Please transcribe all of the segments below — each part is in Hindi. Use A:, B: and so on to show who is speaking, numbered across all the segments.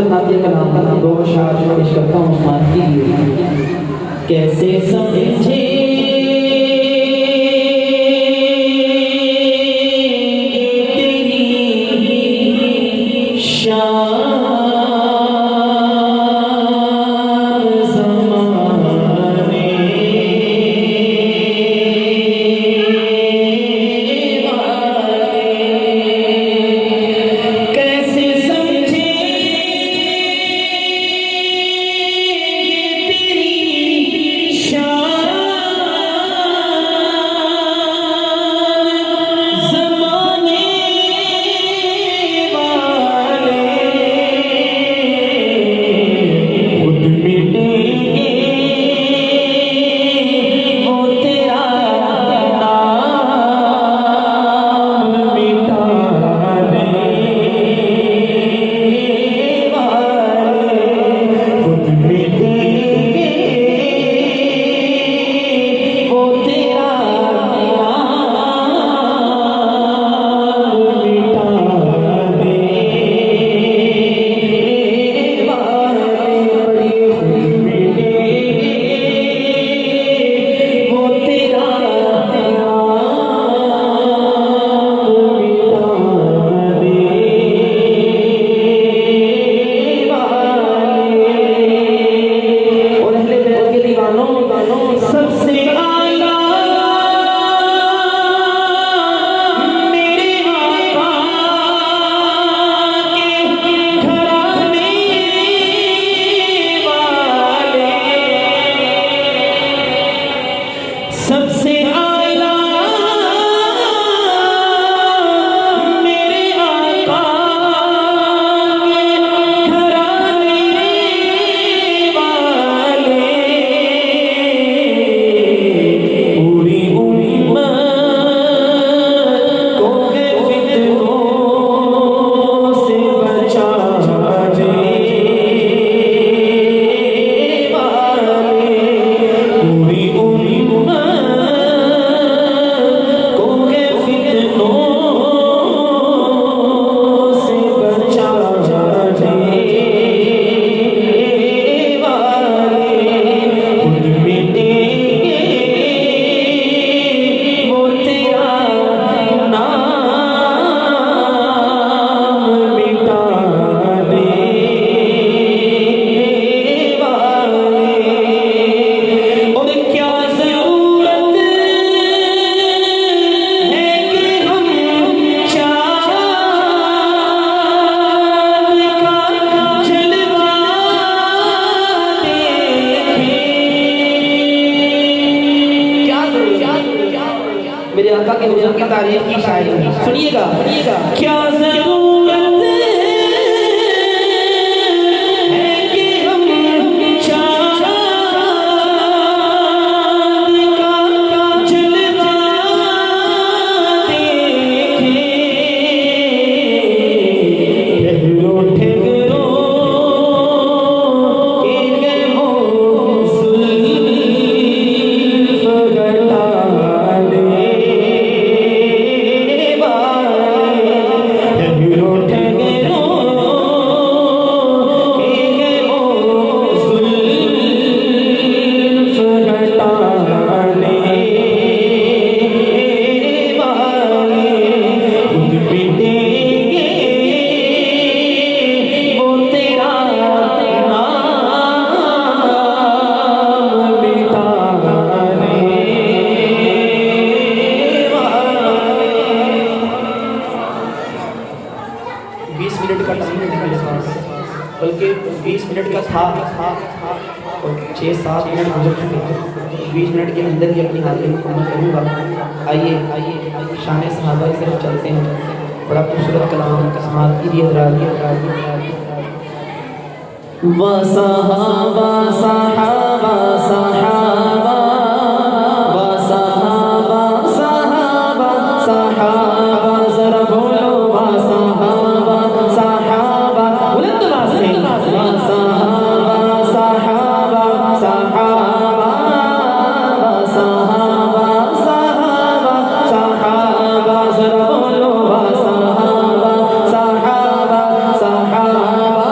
A: नातिया का नाम दो शार पेश करता हूँ उस्मान के लिए। कैसे समझे तेरी शान सबसे आला मेरे आका के घराने वाले पूरी उम्मत को फितनों से बचाने वाले पूरी उम्मत मेरे आका के हुजूर की तारीफ की शायरी सुनिएगा क्या जरूरत है कि हम चाँद का जलवा देखें ठहरो ठहरो के गए हो जुल्फ़ घटा बल्कि 20 मिनट का था और 6-7 मिनट गुजर चुके। 20 मिनट के अंदर ही अपनी हाजिरी मुकम्मल करूँगा। आइए शान सहाबा की तरफ चलते हैं। बड़ा खूबसूरत कलाम समात की दिया वा सहाबा सहाबा सहाबा वा सहाबा सहाबा सहाबा जरा बोलो वा सहाबा सहाबा बुलंद आवाज से वा सहाबा सहाबा सहाबा वा सहाबा सहाबा सहाबा जरा बोलो वा सहाबा सहाबा सहाबा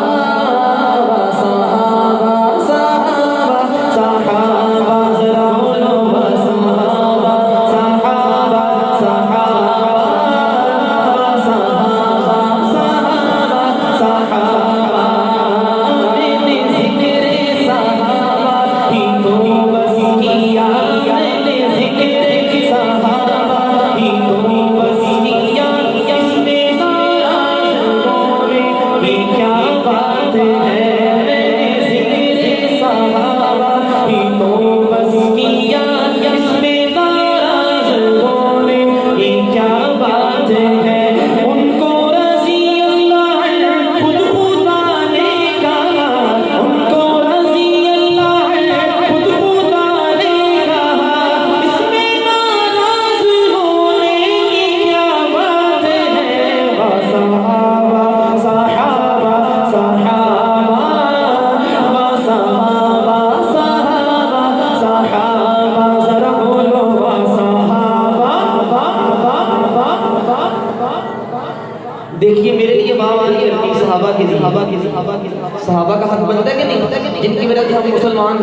A: सहाबा का हक बनता है कि नहीं, जिनकी वजह से हम मुसलमान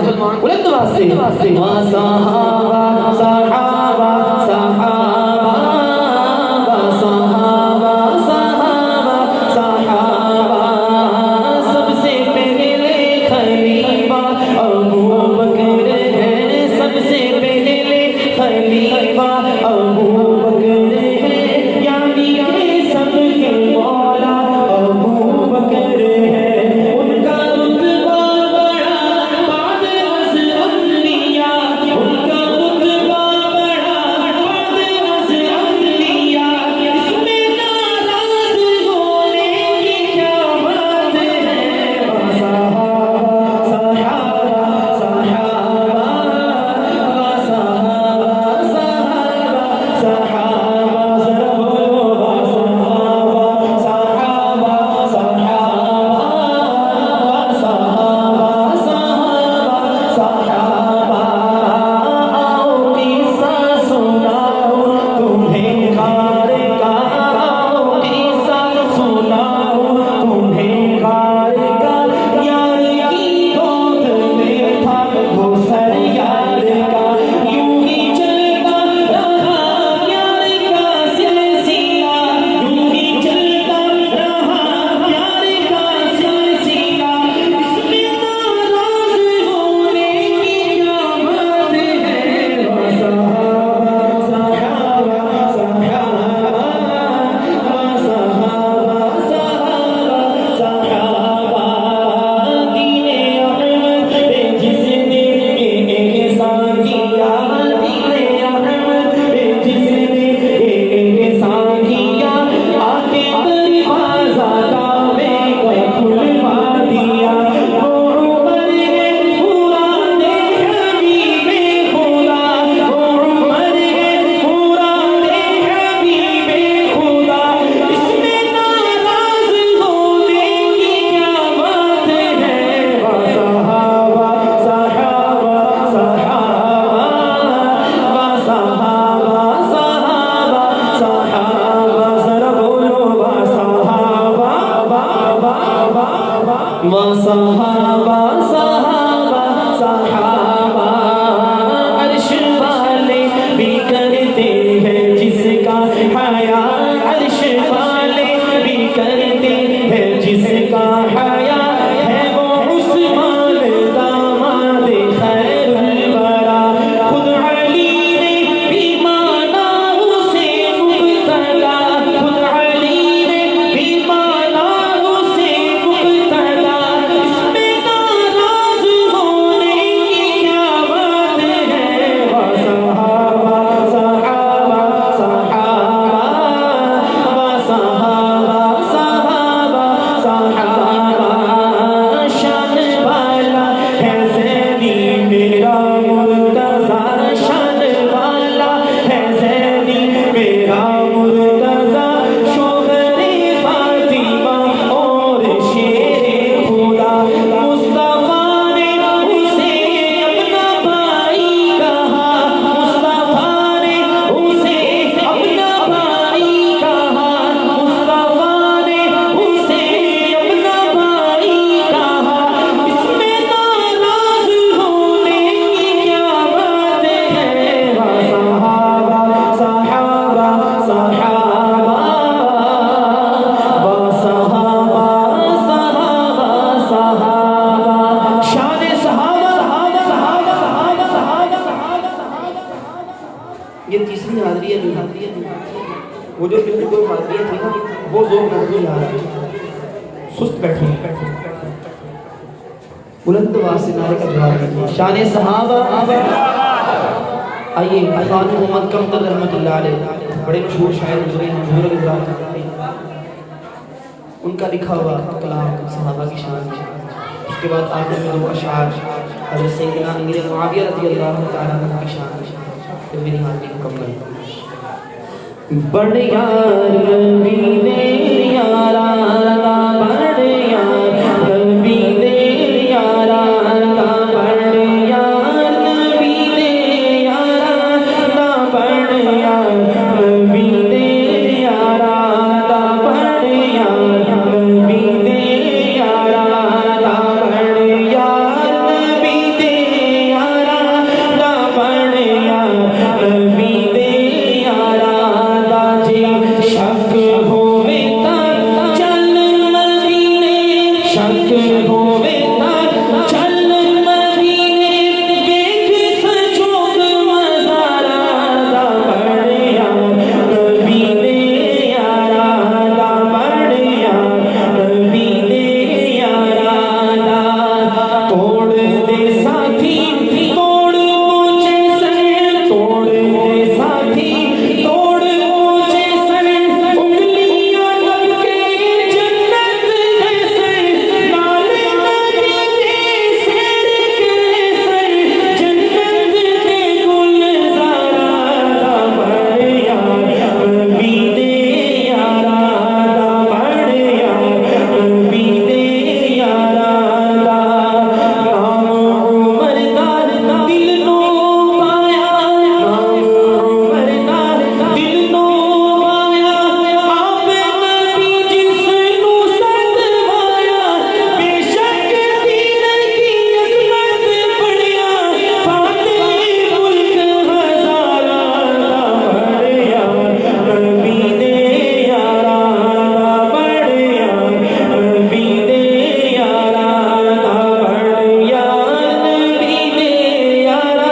A: बुलंद आवाज से सबसे पहले खलीफा अबू बकर है, सबसे पहले खलीफा अबू बकर है, यानी कि सबके मौला अबू बकर है। उनका रुतबा बड़ा बाद अज़ अंबिया, उनका रुतबा बड़ा बाद अज़ अंबिया, इसमें नाराज़ होने की क्या बात है। सहाबा सहाबा सहाबा अर्श वाले भी करते हैं जिसका हया, अर्श वाले भी करते हैं जिसका हया, है वो उस्मान दामाद खैरुल वरा। खुद अली ने भी माना उसे मुब्तला, खुद अली ने भी माना उसे मुब्तला, इसमें नाराज होने की क्या बात है। सहाबा सहाबा सहाबा सहाबा सहाबा शान वाला है ज़ैनी मेरा मुर्तज़ा, शान वाला है ज़ैनी मेरा मुर्तज़ा, शोहरे फातिमा और शेरे खुदा। मुस्तफा ने उसे अपना भाई कहा, मुस्तफा ने उसे अपना भाई कहा, मुस्तफा ने उसे अपना भाई कहा, इसमें नाराज होने की क्या बात है। सहाबा सहाबा सहाबा सहाबा सहाबा सहाबा शान सहाबा सहाबा सहाबा सहाबा सहाबा। ये तीसरी हाज़िरी है। वो जो पिछली दो हाज़िरियाँ थी ना, वो जोर नहीं आ रहा, सुस्त बैठे बुलंद आवाज़ से नारे का जवाब दीजिए। शान सहाबा। आइए खान मोहम्मद कमतर रहमतुल्लाह अलैह बड़े मशहूर शायर गुजरे हैं, बुजुर्ग हज़रात, उनका लिखा हुआ कलाम सहाबा की शान। उसके बाद आखिर में दो अशआर हज़रत सैयदना अमीर मुआविया रज़ियल्लाहु तआला अन्हु की शान। तो मेरी हाज़िरी मुकम्मल। बड़ यार नबी दे यारा, बड़ यार नबी दे यारा, बड़ यार नबी दे यारा, बड़ यार नबी दे यारा, बड़ यार नबी दे यारा। होवे चल मदीने देख सजोग मज़ारा दा बढ़िया नबी दे यारा दा बढ़िया नबी दे यारा दा तोड़ दे साथी तोड़ मुझे सर तोड़ दे साथी तोड़ मुझे सर उंगलियां लगे जन्नत है सर नाले नबी दे सर के सर जन्नत दे गुलज़ारा दा बढ़िया नबी दे यारा दा बढ़िया नबी दे यारा दा नाम उमर दा दिल नो पाया नाम उमर दा दिल नो पाया आप नबी जिसनू सतवाया बेशक दीन की अज़मत पढ़िया फाते मुल्क हज़ारा दा बढ़िया नबी दे यारा दा बढ़िया नबी दे यारा दा बढ़िया नबी दे यारा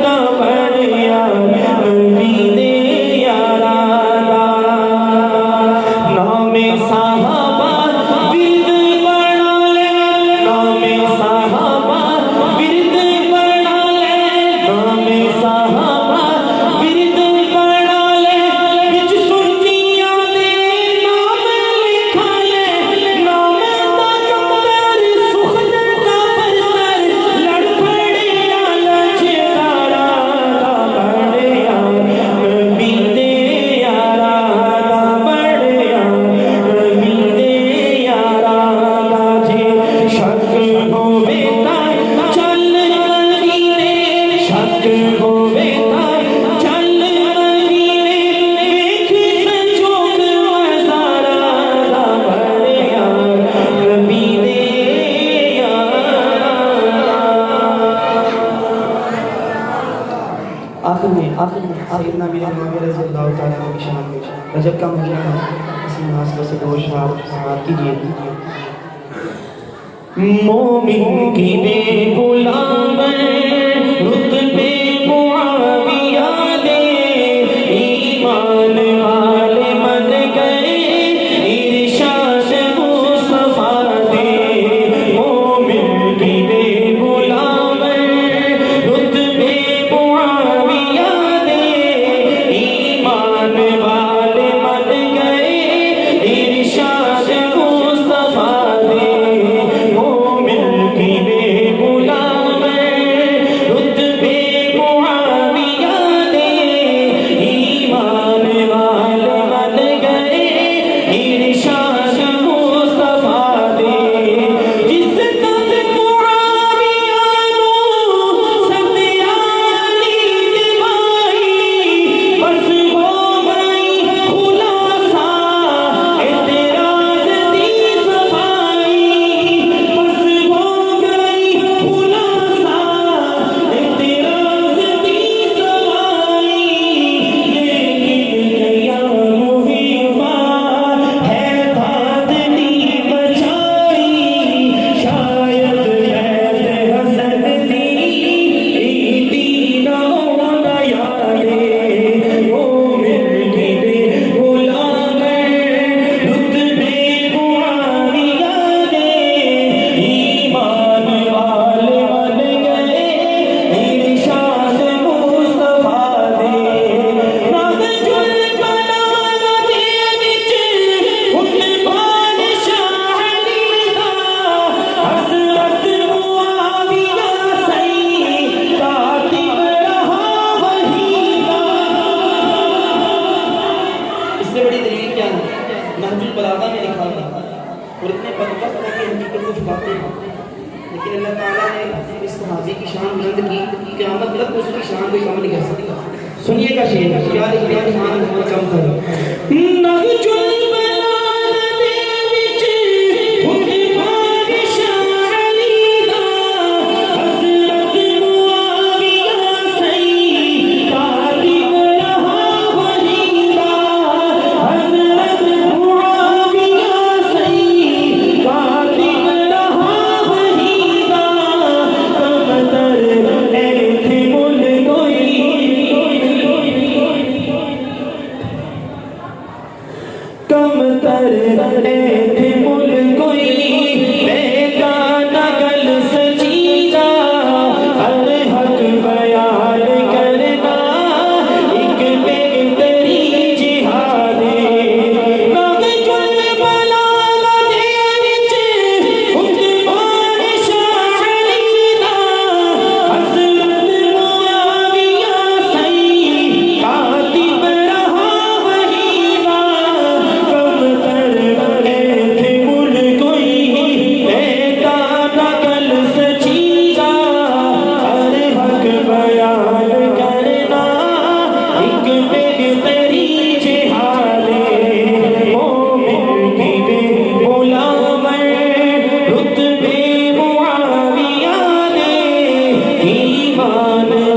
A: दा बढ़िया नबी दे यारा दा नामे साहबा बिरद बना ले नामे साहबा बिरद बना ले नामे साहबा बिरद बना ले बिच सुर्खियां दे नाम लिखा ले नाम दा कमर सुखन दा परतर लड़ पड़िया लजदारा दा बढ़िया नबी दे यारा दा बढ़िया नबी दे यारा दा जे शक होवे तां चल मदीने शक होवे तां चल मदीने देख सजोग मज़ारा दा बढ़िया नबी दे आखिर में सैयदना मीर नबी रज़ी अल्लाह तआला अन्हु की शान में रजब का महीना है इसी मुनासिबत से दो शार समाअत कीजिए मोमिन की दे गुलाम रुतबे मुआविया दे ईमान वाले मन गए इरशाद मुस्तफा दे मोमिन की दे गुलाम रुतबे मुआविया दे ईमान वाले मन गए इरशाद मुस्तफा दे मोमिन की दे गुलाम रुतबे मुआविया दे ईमान वाले मन गए इरशाद मुस्तफा दे जिस तक मुआविया नो सदिया नी दिवाई बस हो गई खुलासा एतराज़ दी सफाई बस हो गई खुलासा एतराज़ दी सफाई लेकिन गया मुहिबा है दाद दी बचाई शायद ऐद हसन दी दीना होना यारे मोमिन की दे गुलाम रुतबे मुआविया दे ईमान वाले मन गए इरशाद मुस्तफा दे नगजुल बनाना दे विच हुक्मान शाह अली दा हज़रत मुआविया सही कातिब रहा वहीदा इससे बड़ी दलील क्या है नहजुल बलागा में लिखा है और इतने बदबख्त है कि हकीकत को छुपाते हैं लेकिन अल्लाह ताला ने इस सहाबी की शान बुलंद की क़यामत तक उसकी शान कोई कम नहीं कर सकता सुनिएगा शेर क्या लिखा है शान बहुत कम करो नहजुल बलागा दे विच हुक्मान शाह अली दा हज़रत मुआविया सही कातिब रहा वहीदा हज़रत मुआविया सही कातिब रहा
B: ईमान